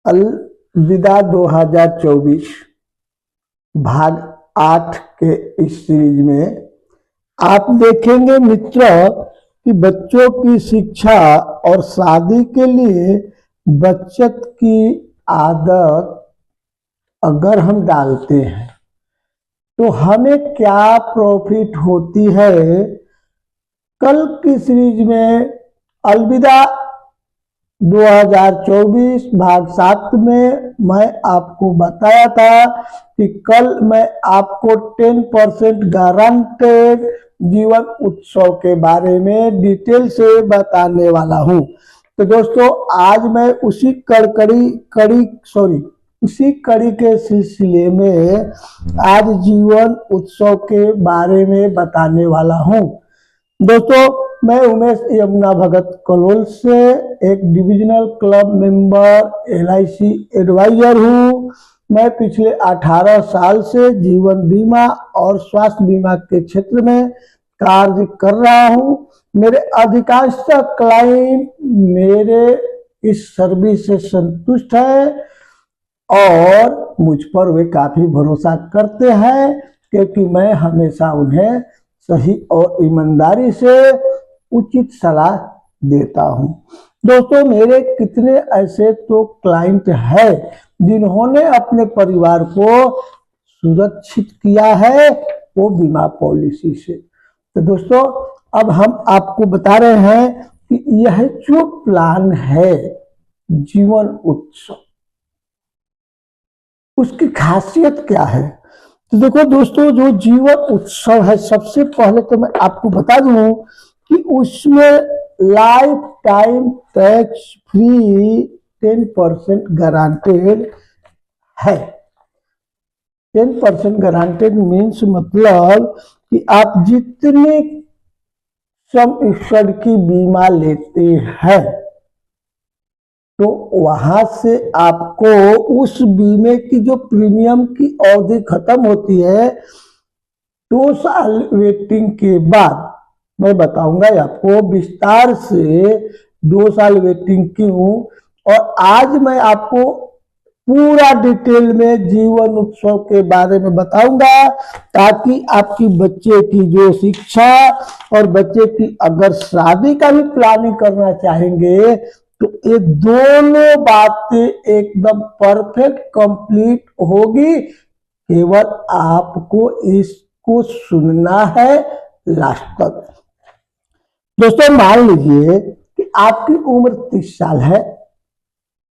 अलविदा 2024 भाग 8 के इस सीरीज में आप देखेंगे मित्र कि बच्चों की शिक्षा और शादी के लिए बचत की आदत अगर हम डालते हैं तो हमें क्या प्रॉफिट होती है। कल की सीरीज में अलविदा 2024 भाग 7 में मैं आपको बताया था कि कल मैं आपको 10% गारंटेड जीवन उत्सव के बारे में डिटेल से बताने वाला हूं। तो दोस्तों आज मैं उसी कड़ी के सिलसिले में आज जीवन उत्सव के बारे में बताने वाला हूं। दोस्तों मैं उमेश यमुना भगत कलोल से एक divisional club member LIC advisor हूँ। मैं पिछले 18 साल से जीवन बीमा और स्वास्थ्य बीमा के क्षेत्र में कार्य कर रहा हूँ। मेरे अधिकांश क्लाइंट मेरे इस सर्विस से संतुष्ट है और मुझ पर वे काफी भरोसा करते हैं क्योंकि मैं हमेशा उन्हें सही और ईमानदारी से उचित सलाह देता हूं। दोस्तों मेरे कितने ऐसे तो क्लाइंट हैं जिन्होंने अपने परिवार को सुरक्षित किया है वो बीमा पॉलिसी से। तो दोस्तों अब हम आपको बता रहे हैं कि यह जो प्लान है जीवन उत्सव उसकी खासियत क्या है। तो देखो दोस्तों जो जीवन उत्सव है सबसे पहले तो मैं आपको बता दूं कि उसमें life time tax free 10% guaranteed है। 10% गारंटेड मीन्स मतलब कि आप जितने सम एश्योर्ड की बीमा लेते हैं तो वहां से आपको उस बीमे की जो प्रीमियम की अवधि खत्म होती है 2 साल वेटिंग के बाद मैं बताऊंगा आपको विस्तार से 2 साल वेटिंग क्यों। और आज मैं आपको पूरा डिटेल में जीवन उत्सव के बारे में बताऊंगा ताकि आपकी बच्चे की जो शिक्षा और बच्चे की अगर शादी का भी प्लानिंग करना चाहेंगे तो ये दोनों बातें एकदम परफेक्ट कंप्लीट होगी। केवल आपको इसको सुनना है लास्ट तक। दोस्तों मान लीजिए कि आपकी उम्र 30 साल है।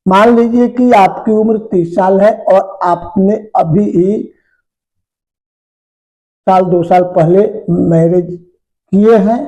मान लीजिए कि आपकी उम्र 30 साल है और आपने अभी 2 साल पहले मैरिज किए हैं।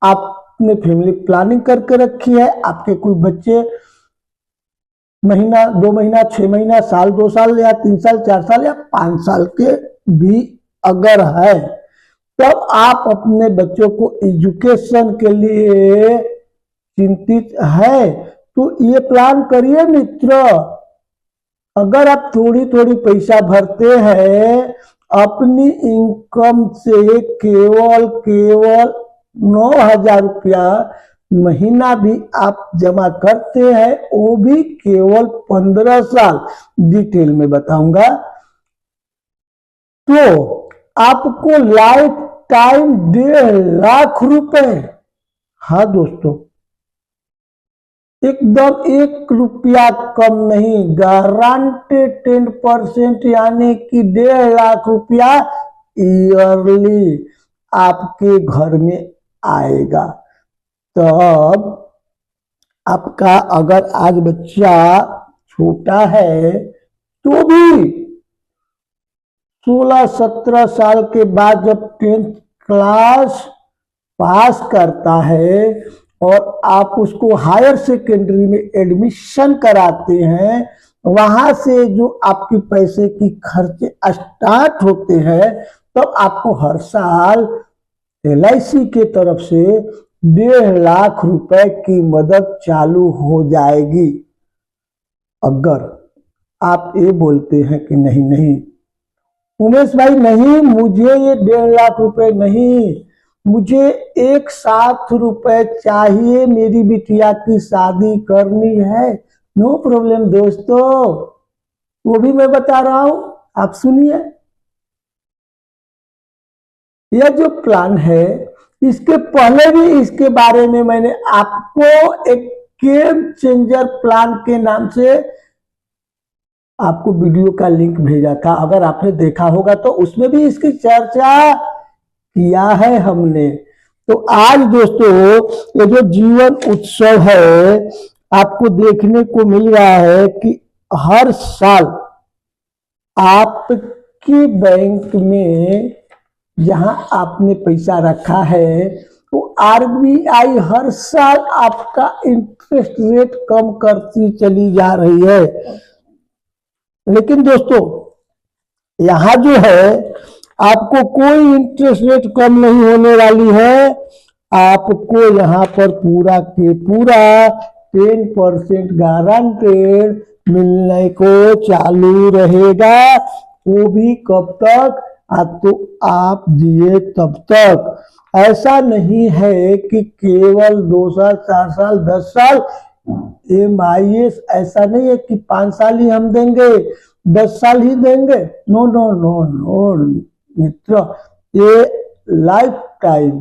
आपने फैमिली प्लानिंग करके रखी है। आपके कोई बच्चे महीना 2 महीना 6 महीना साल 2 साल या 3 साल 4 साल या 5 साल के भी अगर है तब आप अपने बच्चों को एजुकेशन के लिए चिंतित है तो ये प्लान करिए मित्र। अगर आप थोड़ी थोड़ी पैसा भरते हैं अपनी इनकम से केवल 9,000 रुपया महीना भी आप जमा करते हैं वो भी केवल 15 साल डिटेल में बताऊंगा तो आपको लाइफ टाइम 1.5 लाख रुपए, हाँ दोस्तों एकदम 1 रुपया कम नहीं, गारंटेड 10% यानी कि 1.5 लाख रुपया ईयरली आपके घर में आएगा। तब आपका अगर आज बच्चा छोटा है तो भी 16-17 साल के बाद जब 10th क्लास पास करता है और आप उसको हायर सेकेंडरी में एडमिशन कराते हैं वहां से जो आपके पैसे की खर्चे स्टार्ट होते हैं तब आपको हर साल LIC के तरफ से 1.5 लाख रुपए की मदद चालू हो जाएगी। अगर आप ये बोलते हैं कि नहीं उमेश भाई नहीं मुझे ये 1.5 लाख रुपए नहीं, मुझे 1 लाख रुपए चाहिए, मेरी बिटिया की शादी करनी है नो प्रॉब्लम दोस्तों, वो भी मैं बता रहा हूं, आप सुनिए। यह जो प्लान है, इसके पहले भी इसके बारे में मैंने आपको एक गेम चेंजर प्लान के नाम से आपको वीडियो का लिंक भेजा था। अगर आपने देखा होगा तो उसमें भी इसकी चर्चा किया है हमने। तो आज दोस्तों ये जो जीवन उत्सव है, आपको देखने को मिल रहा है कि हर साल आपके बैंक में जहां आपने पैसा रखा है, तो आरबीआई हर साल आपका इंटरेस्ट रेट कम करती चली जा रही है। लेकिन दोस्तों यहां जो है आपको कोई इंटरेस्ट रेट कम नहीं होने वाली है। आपको यहां पर पूरा के पूरा 10% गारंटेड मिलने को चालू रहेगा। वो भी कब तक? तो आप जिए तब तक। ऐसा नहीं है कि केवल 2 साल, 4 साल, 10 साल MIS, ऐसा नहीं है कि 5 साल ही हम देंगे, 10 साल ही देंगे। नो नो नो नो मित्र, ये life time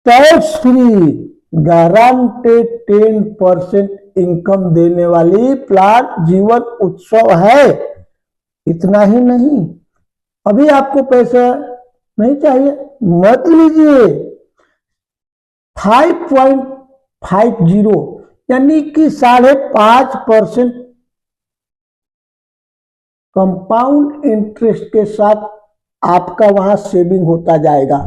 tax free guaranteed 10% income देने वाली प्लान जीवन उत्सव है। इतना ही नहीं, अभी आपको पैसा नहीं चाहिए, मत लीजिए। 5.50 यानी कि 5.5% कंपाउंड इंटरेस्ट के साथ आपका वहां सेविंग होता जाएगा।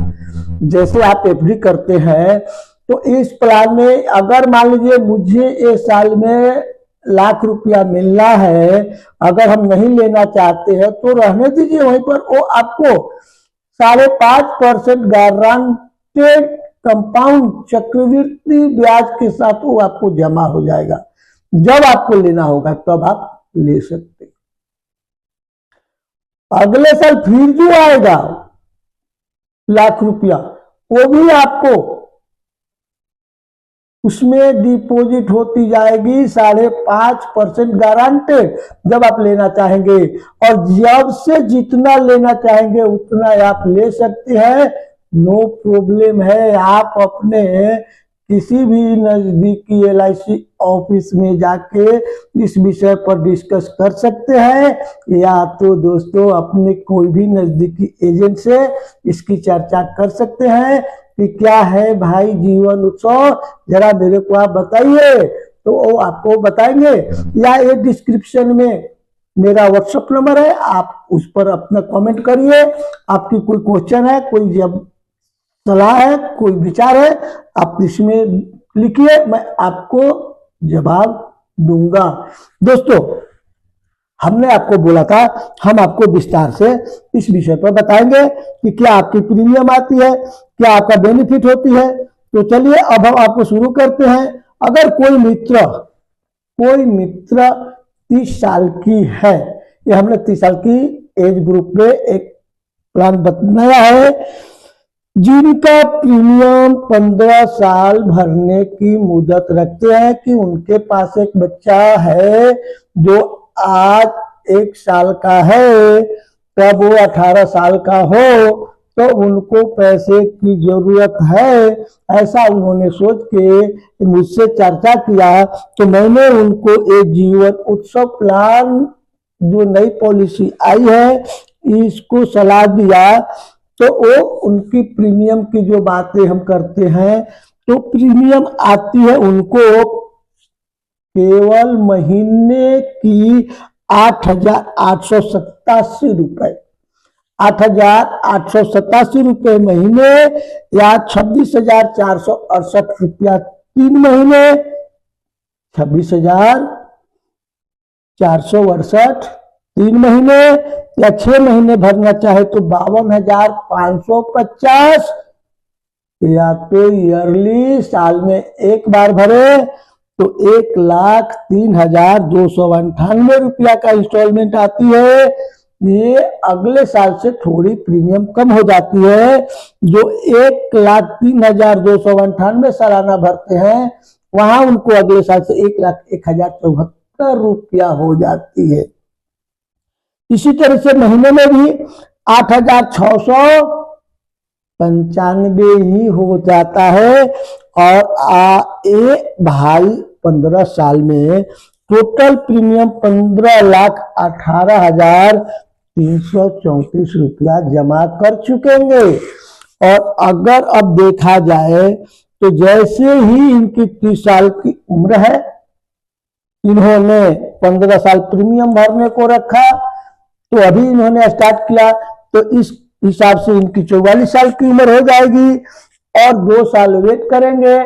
जैसे आप एफडी करते हैं, तो इस प्लान में अगर मान लीजिए मुझे एक साल में लाख रुपया मिलना है, अगर हम नहीं लेना चाहते हैं तो रहने दीजिए वहीं पर। वो आपको 5.5% गारंटेड कंपाउंड चक्रवृद्धि ब्याज के साथ वो आपको जमा हो जाएगा। जब आपको लेना होगा तब आप ले सकते। अगले साल फिर जो आएगा लाख रुपया, वो भी आपको उसमें डिपॉजिट होती जाएगी 5.5% गारंटेड, जब आप लेना चाहेंगे। और जब से जितना लेना चाहेंगे उतना आप ले सकते हैं, नो प्रॉब्लम है। आप अपने किसी भी नजदीकी LIC ऑफिस में जाके इस विषय पर डिस्कस कर सकते हैं, या तो दोस्तों अपने कोई भी नजदीकी एजेंट से इसकी चर्चा कर सकते हैं कि क्या है भाई जीवन उत्सव, जरा मेरे को आप बताइए, तो वो आपको बताएंगे। या ये डिस्क्रिप्शन में मेरा व्हाट्सएप नंबर है, आप उस पर अपना कमेंट करिए। आपकी कोई क्वेश्चन है, कोई जब सलाह है, कोई विचार है, आप इसमें लिखिए, मैं आपको जवाब दूंगा। दोस्तों हमने आपको बोला था हम आपको विस्तार से इस विषय पर बताएंगे कि क्या आपकी प्रीमियम आती है, क्या आपका बेनिफिट होती है। तो चलिए अब हम आपको शुरू करते हैं। अगर कोई मित्र 30 साल की है, ये हमने 30 साल की एज ग्रुप में एक प्लान बनाया है, जिनका प्रीमियम 15 साल भरने की मुदत रखते हैं, कि उनके पास एक बच्चा है जो आज 1 साल का है, तब वो 18 साल का हो तो उनको पैसे की जरूरत है, ऐसा उन्होंने सोच के मुझसे चर्चा किया। तो मैंने उनको एक जीवन उत्सव प्लान जो नई पॉलिसी आई है इसको सलाह दिया। तो वो उनकी प्रीमियम की जो बातें हम करते हैं, तो प्रीमियम आती है उनको केवल महीने की 8,887 रुपए, 8,887 रुपए महीने, या 26,468 रुपया 3 महीने, 26,468 3 महीने, या 6 महीने भरना चाहे तो 52,550, या तो ईयरली साल में एक बार भरे तो 1,03,298 रुपया का इंस्टॉलमेंट आती है। ये अगले साल से थोड़ी प्रीमियम कम हो जाती है। जो 1,03,298 सालाना भरते हैं वहां उनको अगले साल से 1,01,074 रुपया हो जाती है। इसी तरह से महीने में भी 8,695 ही हो जाता है। और ये भाई 15 साल में टोटल प्रीमियम 15,18,334 रुपया जमा कर चुकेंगे। और अगर अब देखा जाए तो जैसे ही इनकी 30 साल की उम्र है, इन्होंने 15 साल प्रीमियम भरने को रखा, तो अभी इन्होंने स्टार्ट किया, तो इस हिसाब से इनकी 44 साल की उम्र हो जाएगी। और 2 साल वेट करेंगे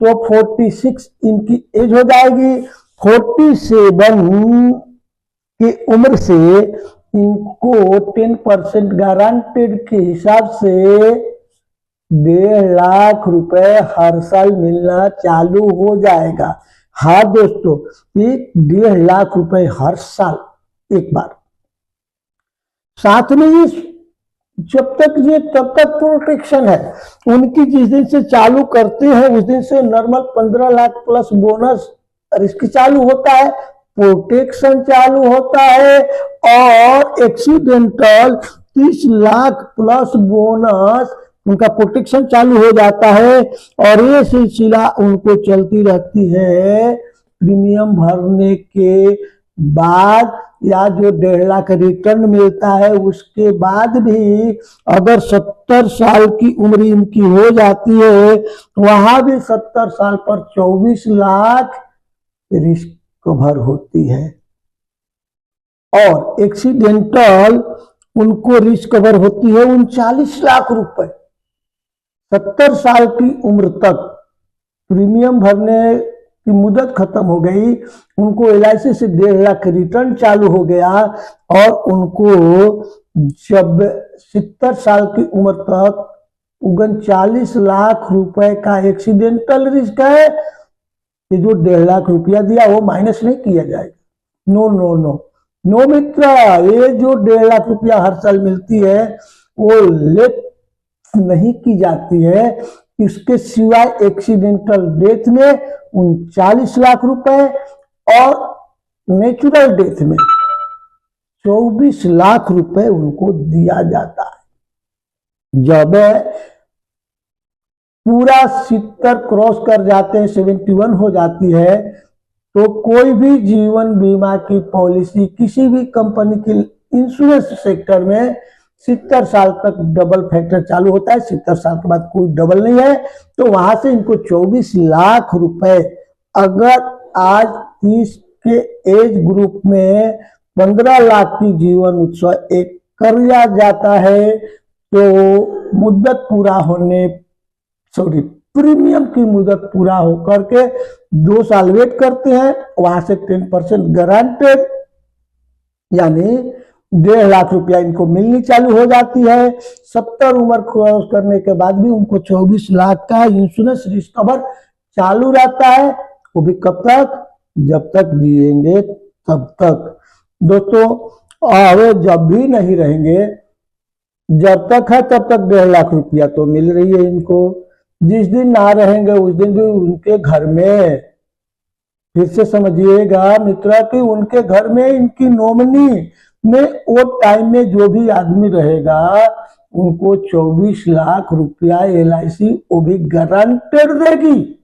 तो 46 इनकी एज हो जाएगी। 47 की उम्र से इनको 10% गारंटेड के हिसाब से 1.5 लाख रुपए हर साल मिलना चालू हो जाएगा। हाँ दोस्तों, 1.5 लाख रुपए हर साल एक बार। साथ में ये जब तक ये तब तक प्रोटेक्शन है उनकी। जिस दिन से चालू करते हैं उस दिन से normal 15 lakh plus bonus risk चालू होता है, प्रोटेक्शन चालू होता है, और एक्सीडेंटल 30 लाख प्लस बोनस उनका प्रोटेक्शन चालू हो जाता है। और ये सिलसिला उनको चलती रहती है प्रीमियम भरने के बाद, या जो 1.5 लाख रिटर्न मिलता है उसके बाद भी। अगर 70 साल की उम्र इनकी हो जाती है, वहां भी 70 साल पर 24 लाख रिस्क कवर होती है। और एक्सीडेंटल उनको रिस्क कवर होती है 39 लाख रुपए। 70 साल की उम्र तक प्रीमियम भरने की मुदत खत्म हो गई, उनको LIC से 1.5 लाख रिटर्न चालू हो गया, और उनको जब 70 साल की उम्र तक 39 लाख रुपए का एक्सीडेंटल रिस्क है, ये जो 1.5 लाख रुपया दिया वो माइनस नहीं किया जाएगा। नो नो नो नो मित्र, ये जो 1.5 लाख रुपया हर साल मिलती है वो लेट नहीं की जाती है। इसके सिवाय एक्सीडेंटल डेथ में 39 लाख रुपए और नेचुरल डेथ में 24 लाख रुपए उनको दिया जाता है। जब पूरा 70 क्रॉस कर जाते हैं, 71 हो जाती है, तो कोई भी जीवन बीमा की पॉलिसी किसी भी कंपनी की इंश्योरेंस सेक्टर में 70 साल तक डबल फैक्टर चालू होता है। 70 साल के बाद कोई डबल नहीं है, तो वहां से इनको 24 लाख रुपए अगर आज 30 के एज ग्रुप में 15 लाख की जीवन उत्सव एक किया जाता है, तो मुद्दत पूरा होने प्रीमियम की मुद्दत पूरा होकर के 2 साल वेट करते हैं, वहां से 10% गारंटेड यानी 1.5 लाख रुपया इनको मिलनी चालू हो जाती है। 70 उम्र क्रॉस करने के बाद भी उनको 24 लाख का इंश्योरेंस रिस्क कवर चालू रहता है। वो भी कब तक? जब तक जिएंगे तब तक। दोस्तों, और जब भी नहीं रहेंगे, जब तक है तब तक 1.5 लाख रुपया तो मिल रही है इनको। जिस दिन ना रहेंगे उस दिन भी उनके घर में, फिर से समझिएगा मित्र, कि उनके घर में इनकी नॉमिनी में वो टाइम में जो भी आदमी रहेगा उनको 24 लाख रुपया LIC वो भी गारंटेड देगी।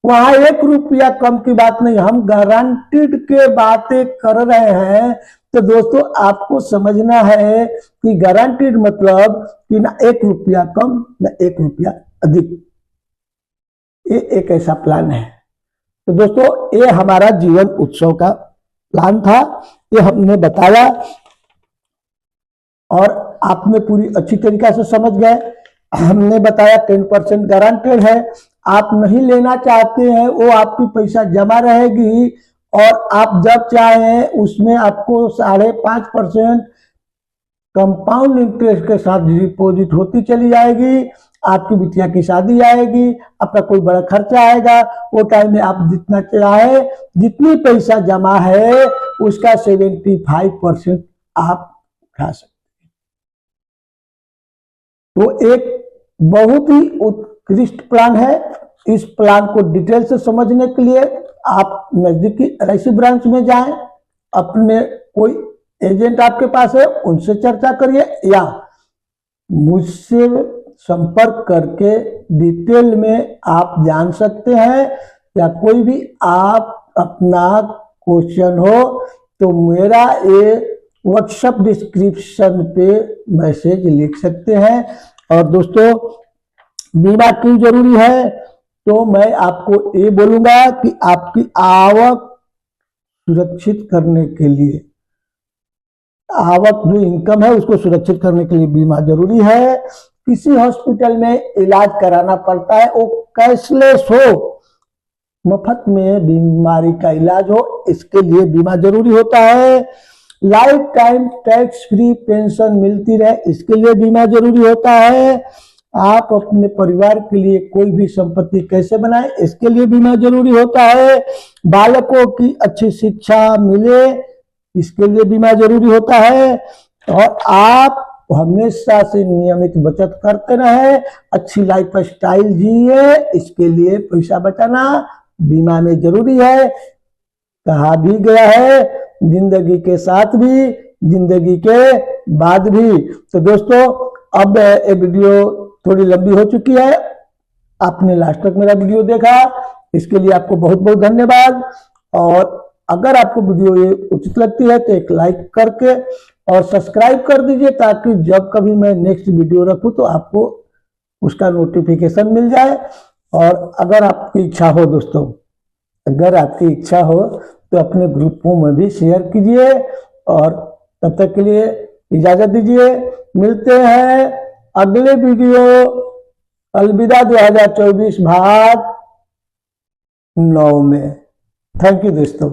वहां 1 रुपया कम की बात नहीं, हम गारंटेड के बातें कर रहे हैं। तो दोस्तों, आपको समझना है कि गारंटेड मतलब कि ना 1 रुपया कम ना 1 रुपया अधिक। ये एक ऐसा प्लान है। तो दोस्तों, ये हमारा जीवन उत्सव का प्लान था, ये हमने बताया और आपने पूरी अच्छी तरीका से समझ गए। हमने बताया 10% गारंटेड है, आप नहीं लेना चाहते हैं वो आपकी पैसा जमा रहेगी, और आप जब चाहें उसमें आपको 5.5% कंपाउंड इंटरेस्ट के साथ डिपॉजिट होती चली जाएगी। आपकी बिटिया की शादी आएगी, आपका कोई बड़ा खर्चा आएगा, वो टाइम में आप जितना चाहे, जितनी पैसा जमा है उसका 75% आप उठा सकते हैं। तो एक बहुत ही उत्कृष्ट प्लान है, इस प्लान को डिटेल से समझने के लिए आप नजदीकी LIC ब्रांच में जाएं, अपने कोई एजेंट आपके पास है उनसे चर्चा करिए, या मुझसे संपर्क करके डिटेल में आप जान सकते हैं, या कोई भी आप अपना क्वेश्चन हो तो मेरा ये व्हाट्सएप डिस्क्रिप्शन पे मैसेज लिख सकते हैं। और दोस्तों, बीमा क्यों जरूरी है, तो मैं आपको ये बोलूंगा कि आपकी आवक सुरक्षित करने के लिए, आवक जो इनकम है उसको सुरक्षित करने के लिए बीमा जरूरी है। किसी हॉस्पिटल में इलाज कराना पड़ता है, वो कैशलेस हो, मुफ्त में बीमारी का इलाज हो, इसके लिए बीमा जरूरी होता है। Life time tax free pension मिलती रहे, इसके लिए बीमा जरूरी होता है। आप अपने परिवार के लिए कोई भी संपत्ति कैसे बनाएं, इसके लिए बीमा जरूरी होता है। बालकों की अच्छी शिक्षा मिले, इसके लिए बीमा जरूरी होता है। और आप हमेशा से नियमित बचत करते रहे, अच्छी लाइफ स्टाइल जिए, इसके लिए पैसा बचाना बीमा में जरूरी है। कहा भी गया है, जिंदगी के साथ भी, जिंदगी के बाद भी। तो दोस्तों, अब ये वीडियो थोड़ी लंबी हो चुकी है, आपने लास्ट तक मेरा वीडियो देखा, इसके लिए आपको बहुत बहुत धन्यवाद। और अगर आपको वीडियो ये उचित लगती है तो एक लाइक करके और सब्सक्राइब कर दीजिए, ताकि जब कभी मैं नेक्स्ट वीडियो रखूं तो आपको उसका नोटिफिकेशन मिल जाए। और अगर आपकी इच्छा हो दोस्तों, अगर आपकी इच्छा हो तो अपने ग्रुपों में भी शेयर कीजिए। और तब तक के लिए इजाजत दीजिए, मिलते हैं अगले वीडियो। अलविदा 2024 भाग 9 में। थैंक यू दोस्तों।